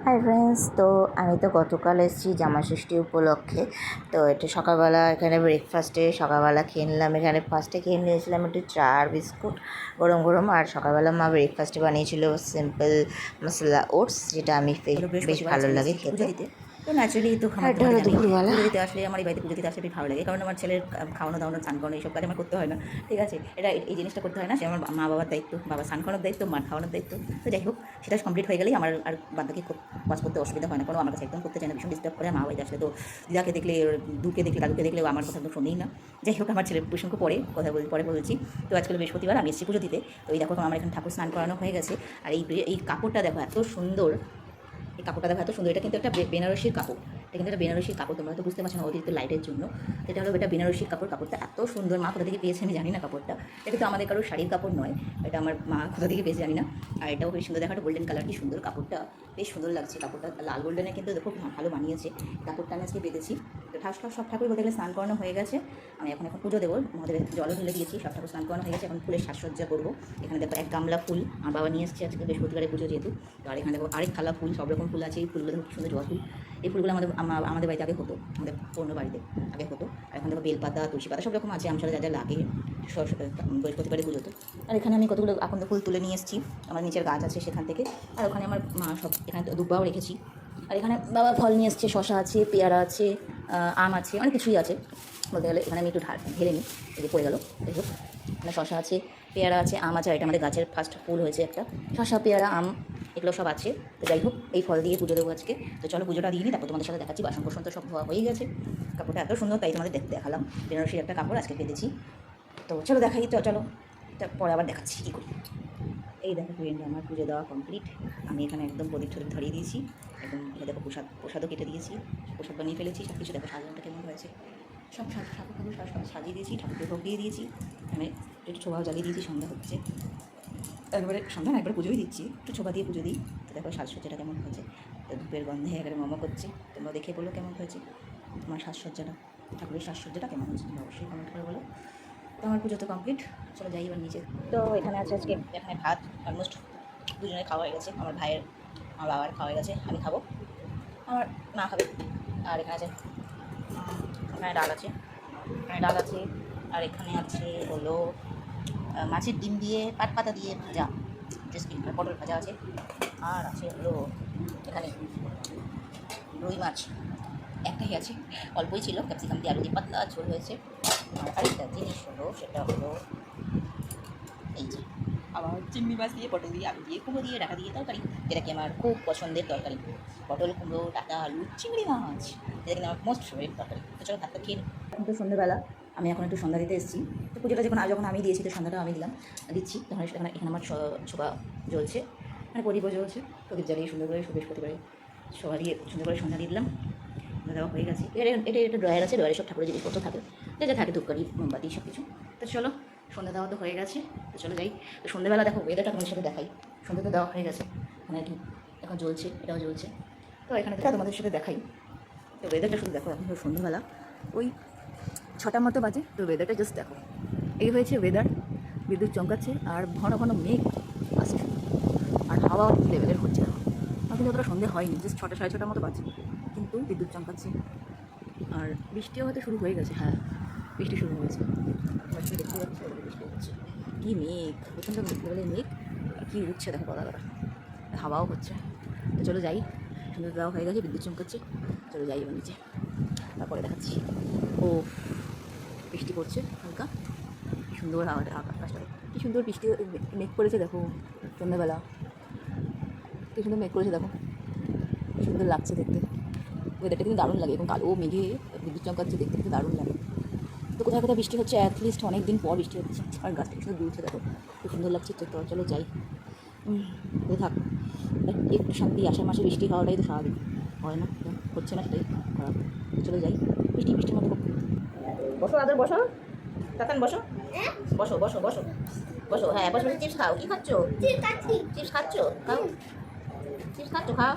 Hi friends, তো আমি তো গতকাল এসেছি জামাষষ্ঠী উপলক্ষে। তো এটা সকালবেলা এখানে ব্রেকফাস্টে সকালবেলা খেয়ে নিলাম। এখানে ফার্স্টে খেয়ে নিয়েছিলাম একটু চা আর বিস্কুট গরম গরম। আর সকালবেলা মা ব্রেকফাস্টে বানিয়েছিল সিম্পল মশলা ওটস, যেটা আমি বেশ ভালো লাগে খেতে। তো ন্যাচারালি তো আর এটা হলো দুপুরবেলা। পুজো দিতে আসলে আমার এই বাড়িতে পুজো দিতে আসলে বেশ ভালো লাগে, কারণ আমার ছেলের খাওয়ানো দাওয়ানো স্নান করানো এইসব কাজ আমার করতে হয় না। ঠিক আছে, এটা এই জিনিসটা করতে হয় না, সে আমার মা বাবার দায়িত্ব, বাবা স্নান করানোর দায়িত্ব, মার খাওয়ানোর দায়িত্ব। তো যাই হোক, সেটা কমপ্লিট হয়ে গেলেই আমার আর বাদবাকি কাজ করতে অসুবিধা হয় না, কোনো আমার কাছে একদম করতে চায় না, ভীষণ ডিস্টার্ব করে। মা বাড়িতে আসলে তো দিদাকে দেখলে, দুকে দেখলে, দাদুকে দেখলে আমার কথা একদম শোনেই না। যাই হোক, আমার ছেলের প্রসঙ্গ পরে কথা পরে বলছি। তো আজকাল বৃহস্পতিবার আমি এসেছি পুজো দিতে। তো এই দেখো, আমার এখানে ঠাকুর স্নান করানো হয়ে গেছে। আর এই কাপড়টা দেখো এত সুন্দর, এই কাপড়টা দেখো এত সুন্দর। এটা কিন্তু একটা বেনারসির কাপড়, এটা কিন্তু একটা বেনারসির কাপড়। তোমরা তো বুঝতে পারছো না অতিরিক্ত লাইটের জন্য। এটা হলো এটা বেনারসির কাপড়। কাপড়টা এত সুন্দর, মা কোথা থেকে পেয়েছে আমি জানি না। কাপড়টা এটা তো আমাদের কারোর শাড়ির কাপড় নয়, এটা আমার মা কোথা থেকে পেয়েছে জানি না। আর এটাও বেশ সুন্দর, দেখাটা গোল্ডেন কালার, কি সুন্দর কাপড়টা, বেশ সুন্দর লাগছে কাপড়টা। লাল গোল্ডেনে কিন্তু দেখো ভালো বানিয়েছে কাপড়টা। আমি আজকে পেতেছি। তো সব ঠাকুর বলতে গেলে স্নান করানো হয়ে গেছে। আমি এখন পুজো দেবো, মহাদেবের জলও ঢেলে দিয়েছি, সব ঠাকুর স্নান করানো হয়ে গেছে। এখন ফুলের সাজসজ্জা করবো। এখানে দেখো এক গামলা ফুল আমার বাবা নিয়ে এসেছে আজকে বৃহস্পতিবারের পুজো যেহেতু। তো আর এখানে দেখো আরেক থালা ফুল, সব রকম ফুল আছে। এই ফুলগুলো দেখো কি সুন্দর জবা ফুল। এই ফুলগুলো আমাদের বাড়িতে আগে হতো, আমাদের পুরনো বাড়িতে আগে হতো। আর এখন দেখো বেলপাতা, তুলসী পাতা সব রকম আছে, আমার সাথে যা যা লাগে বৃহস্পতিবারে পুজোতে। আর এখানে আমি কতগুলো আকন্দ ফুল তুলে নিয়ে এসেছি, আমার নিচের গাছ আছে সেখান থেকে। আর ওখানে আমার মা সব, এখানে দুব্বাও রেখেছি। আর এখানে বাবা ফল নিয়ে এসছে, শশা আছে, পেয়ারা আছে, আম আছে, অনেক কিছুই আছে বলতে গেলে। এখানে আমি একটু ঢেলে নিই, এই যে পড়ে গেলো। যাই হোক, এখানে শশা আছে, পেয়ারা আছে, আম আছে। আর এটা আমাদের গাছের ফার্স্ট ফুল হয়েছে একটা, শশা, পেয়ারা, আম, এগুলো সব আছে। তো যাই হোক, এই ফল দিয়ে পুজো দেবো আজকে। তো চলো পুজোটা দিয়ে নিই, তারপর তোমাদের সাথে দেখাচ্ছি। বাসন কোসন তো সব ধোয়া হয়ে গেছে। কাপড়টা এত সুন্দর, তাই তোমাদের দেখালাম। বেনারসির একটা কাপড় আজকে পেতেছি। তো চলো দেখাই, তো চলো এটা পরে আবার দেখাচ্ছি কী করি। এই দেখো ফ্রেন্ড, আমার পুজো দেওয়া কমপ্লিট। আমি এখানে একদম প্রদীপ টদীপ ধরিয়ে দিয়েছি, একদম। এটা দেখো প্রসাদও কেটে দিয়েছি, প্রসাদ বানিয়ে ফেলেছি। সব কিছু দেখো সাজানোটা কেমন হয়েছে, সব ঠাকুর সাজিয়ে দিয়েছি, ঠাকুরকে ভোগ দিয়ে দিয়েছি। এখানে একটু ছোবাও জ্বালিয়ে দিয়েছি, সন্ধ্যা হচ্ছে একবারে, সন্ধ্যা না একবার পুজোই দিচ্ছি, একটু ছোবা দিয়ে পুজো দিই। তো দেখো সাজসজ্জাটা কেমন হয়েছে, তো ধূপের গন্ধে একেবারে মমো করছে। তোমরা দেখে বলো কেমন হয়েছে তোমার সাজসজ্জাটা, ঠাকুরের সাজসজ্জাটা কেমন হয়েছে, তোমরা অবশ্যই কমেন্ট করে বলো। তো আমার পুজো তো কমপ্লিট, চলো যাই এবার নিচে। তো এখানে আছে আজকে, এখানে ভাত অলমোস্ট দুজনে খাওয়া হয়ে গেছে। আমার ভাইয়ের, আমার বাবার খাওয়া হয়ে গেছে, আমি খাবো, আমার মা খাবে। আর এখানে আছে, এখানে ডাল আছে, এখানে ডাল আছে। আর এখানে আছে হলো মাছের ডিম দিয়ে পাট পাতা দিয়ে ভাজা, টেস্টি পটল ভাজা আছে। আর আছে হলো এখানে রুই মাছ একটাই আছে, অল্পই ছিল, ক্যাপসিকাম দিয়ে আলু দিয়ে পাতলা ঝোল হয়েছে। আর আরেকটা জিনিস হলো, সেটা হলো এই যে আবার চিংড়ি মাছ দিয়ে, পটল দিয়ে, আলু দিয়ে, কুমড়ো দিয়ে, ডাটা দিয়ে তরকারি, যেটা কি আমার খুব পছন্দের তরকারি। পটল, কুমড়ো, ডাটা, আলু, চিংড়ি মাছ, যেটা কিন্তু আমার মোস্ট ফেভারিট তরকারি। তো চলো ভাতটা খেয়ে নিই। এখন তো সন্ধ্যেবেলা, আমি এখন একটু সন্ধ্যা দিতে এসেছি। তো পুজোটা যখন আমি দিয়েছি, তো সন্ধ্যাটাও আমি দিচ্ছি। তখন এখানে আমার ছোবা জ্বলছে, মানে প্রদীপও জ্বলছে। প্রদীপ জ্বালিয়ে সুন্দর করে বৃহস্পতিবারে সবাই দিয়ে সুন্দর করে সন্ধ্যা দিয়ে দিলাম। দেওয়া হয়ে গেছে। এটা একটা ড্রয়ার আছে, ড্রয়ারে সব ঠাকুরের জিনিসপত্র থাকে, যা থাকে ধূপকাঠি, মোমবাতি, সব কিছু। তো চলো, সন্ধ্যা দেওয়া তো হয়ে গেছে, তো চলো যাই। তো সন্ধ্যেবেলা দেখো ওয়েদারটা তোমাদের সাথে দেখাই। সন্ধ্যা তো দেওয়া হয়ে গেছে, মানে ধূপ এখন জ্বলছে, এটাও জ্বলছে। তো এখানে তোমাদের সাথে দেখাই। তো ওয়েদারটা শুধু দেখো, এখন সন্ধ্যাবেলা ওই 6টার মতো বাজে। তো ওয়েদারটা জাস্ট দেখো, এই হয়েছে ওয়েদার। বিদ্যুৎ চমকাচ্ছে আর ঘন ঘন মেঘ আসছে, আর হাওয়া লেভেলের হচ্ছে। আমার কিন্তু অতটা সন্ধে হয়নি, জাস্ট 6টা সাড়ে 6টার মতো বাজে, কিন্তু বিদ্যুৎ চমকাচ্ছে। আর বৃষ্টিও হয়তো শুরু হয়ে গেছে, হ্যাঁ বৃষ্টি শুরু হয়েছে, দেখতে যাচ্ছে বৃষ্টি হচ্ছে। কী মেঘ, প্রচণ্ড লেভেলের মেঘ, কী উঠছে দেখো গলা গলা, হাওয়াও হচ্ছে। তো চলো যাই, সুন্দর দেওয়া হয়ে গেছে, বিদ্যুৎ চমকাচ্ছে। চলো যাই এবার নিচে, তারপরে দেখাচ্ছি। ও বৃষ্টি পড়ছে হালকা, কী সুন্দর আকাশটা, কী সুন্দর বৃষ্টি মেঘ পড়েছে দেখো সন্ধ্যাবেলা, কী সুন্দর মেঘ করেছে দেখো, কী সুন্দর লাগছে দেখতে। ওয়েদারটা কিন্তু দারুণ লাগে, এবং কালো মেঘে বিদ্যুৎ চমকাচ্ছে, দেখতে কিন্তু দারুণ লাগে। তো কোথায় কোথায় বৃষ্টি হচ্ছে, অ্যাটলিস্ট অনেক দিন পর বৃষ্টি হচ্ছে, আর গাছ থেকে সুন্দর দুলছে দেখো, খুব সুন্দর লাগছে। তো চলো যাই, থাক একটু শান্তি। আষাঢ় মাসে বৃষ্টি হওয়াটাই তো স্বাভাবিক, হয় না, হচ্ছে না সেটাই খারাপ। চলো যাই, বৃষ্টির মতো বসো, আদর বসো, তাতান বসো, বসো বসো বসো বসো, হ্যাঁ বসো। চিপস খাও, কী খাচ্ছ? চিপস খাচ্ছ, খাও, চিপস খাচ্ছ, খাও।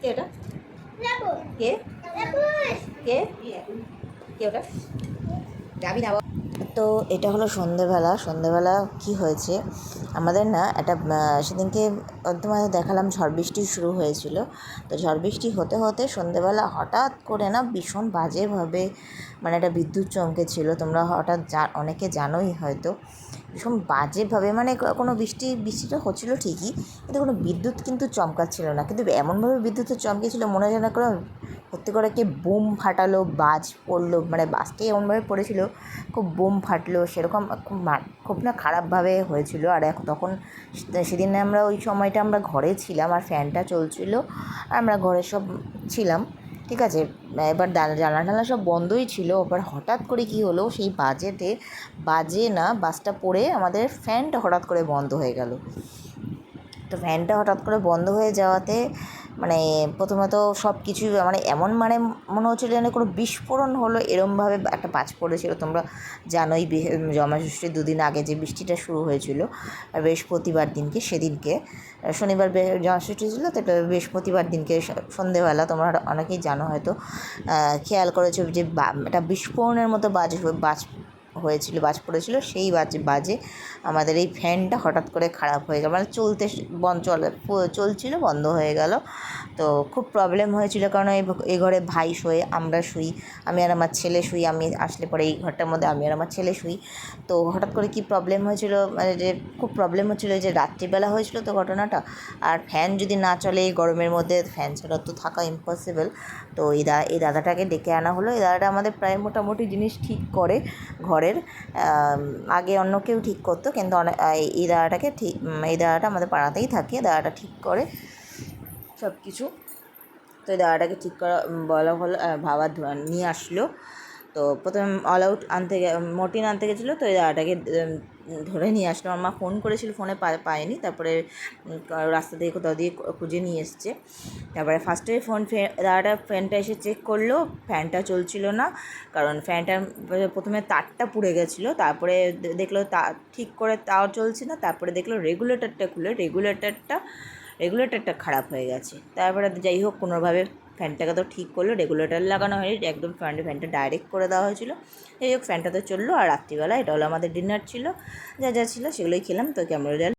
কে ওটা? কে কে কে ওটা? যাবি না? তো এটা হলো সন্ধেবেলা। সন্ধেবেলা কি হয়েছে, আমাদের না একটা সেদিনকে তোমাদের দেখালাম ঝড় বৃষ্টি শুরু হয়েছিল। তো ঝড় বৃষ্টি হতে হতে সন্ধেবেলা হঠাৎ করে না ভীষণ বাজেভাবে মানে একটা বিদ্যুৎ চমকেছিল। তোমরা হঠাৎ অনেকে জানোই হয়তো, ভীষণ বাজেভাবে মানে কোনো বৃষ্টিটা হচ্ছিলো ঠিকই, কিন্তু কোনো বিদ্যুৎ কিন্তু চমকাচ্ছিল না, কিন্তু এমনভাবে বিদ্যুৎ চমকেছিল মনে হয় যেন কোনো সত্যি করে কি বোম ফাটালো, বাজ পড়লো, মানে বাজটাই এমনভাবে পড়েছিল খুব বোম ফাটলো সেরকম, খুব না খারাপভাবে হয়েছিল। আর তখন সেদিন আমরা ওই সময়টা আমরা ঘরে ছিলাম আর ফ্যানটা চলছিল, আর আমরা ঘরে সব ছিলাম, ঠিক আছে। এবার জানলা সব বন্ধই ছিল। এবার হঠাৎ করে কী হলো, সেই বাজে না বাসটা পড়ে আমাদের ফ্যানটা হঠাৎ করে বন্ধ হয়ে গেল। তো ফ্যানটা হঠাৎ করে বন্ধ হয়ে যাওয়াতে মানে প্রথমত সব কিছুই মানে এমন মানে মনে হচ্ছিলো যেন কোনো বিস্ফোরণ হলো, এরমভাবে একটা বাজ পড়েছিল। তোমরা জানোই জামাষষ্ঠীর 2 দিন আগে যে বৃষ্টিটা শুরু হয়েছিল, আর বৃহস্পতিবার দিনকে, সেদিনকে শনিবার জামাষষ্ঠী ছিল, তো এটা বৃহস্পতিবার দিনকে সন্ধেবেলা তোমরা অনেকেই জানো হয়তো, খেয়াল করেছো যে একটা বিস্ফোরণের মতো বাজ পড়েছিল। সেই বাজে আমাদের এই ফ্যানটা হঠাৎ করে খারাপ হয়ে গেল, মানে চলছিল বন্ধ হয়ে গেল। তো খুব প্রবলেম হয়েছিল, কারণ এই ঘরে ভাই শোয়, আমরা শুই, আমি আর আমার ছেলে শুই, আমি আসলে পরে এই ঘরটার মধ্যে আমি আর আমার ছেলে শুই। তো হঠাৎ করে কি প্রবলেম হয়েছিল, মানে যে খুব প্রবলেম হচ্ছিলো যে রাত্রিবেলা হয়েছিল তো ঘটনাটা, আর ফ্যান যদি না চলে এই গরমের মধ্যে, ফ্যান ছাড়া তো থাকা ইম্পসিবল। তো এই দাদাটাকে ডেকে আনা হলো। এই দাদাটা আমাদের প্রায় মোটামুটি জিনিস ঠিক করে ঘরের, আগে অন্য কেউ ঠিক করতো, কিন্তু এই দাদাটা আমাদের পাড়াতেই থাকে, দাদাটা ঠিক করে সব কিছু। তো এই দাদাটাকে ঠিক করা বলা হলো, বাবা নিয়ে আসলো। তো প্রথমে অল আউট মর্টিন আনতে গেছিলো, তো এই দাদাটাকে ধরে নিয়ে আসলো। আমার মা ফোন করেছিল, ফোনে পায়নি, তারপরে রাস্তা থেকে কোথাও দিয়ে খুঁজে নিয়ে এসছে। তারপরে ফার্স্টে দাদাটা ফ্যানটা এসে চেক করলো, ফ্যানটা চলছিল না, কারণ ফ্যানটার প্রথমে তারটা পুড়ে গেছিলো, তারপরে দেখলো ঠিক করে তাও চলছে না, তারপরে দেখলো রেগুলেটরটা খুলে রেগুলেটরটা খারাপ হয়ে গেছে। তারপরে যাই হোক কোনোভাবে ফ্যানটাকে তো ঠিক করলো, রেগুলেটর লাগানো হয়নি, একদম ফ্যানটা ডাইরেক্ট করে দেওয়া হয়েছিল। যাই হোক ফ্যানটা তো চললো। আর রাত্রিবেলা এটা হলো আমাদের ডিনার ছিল, যা ছিল সেগুলোই খেলাম। তো ক্যামেরা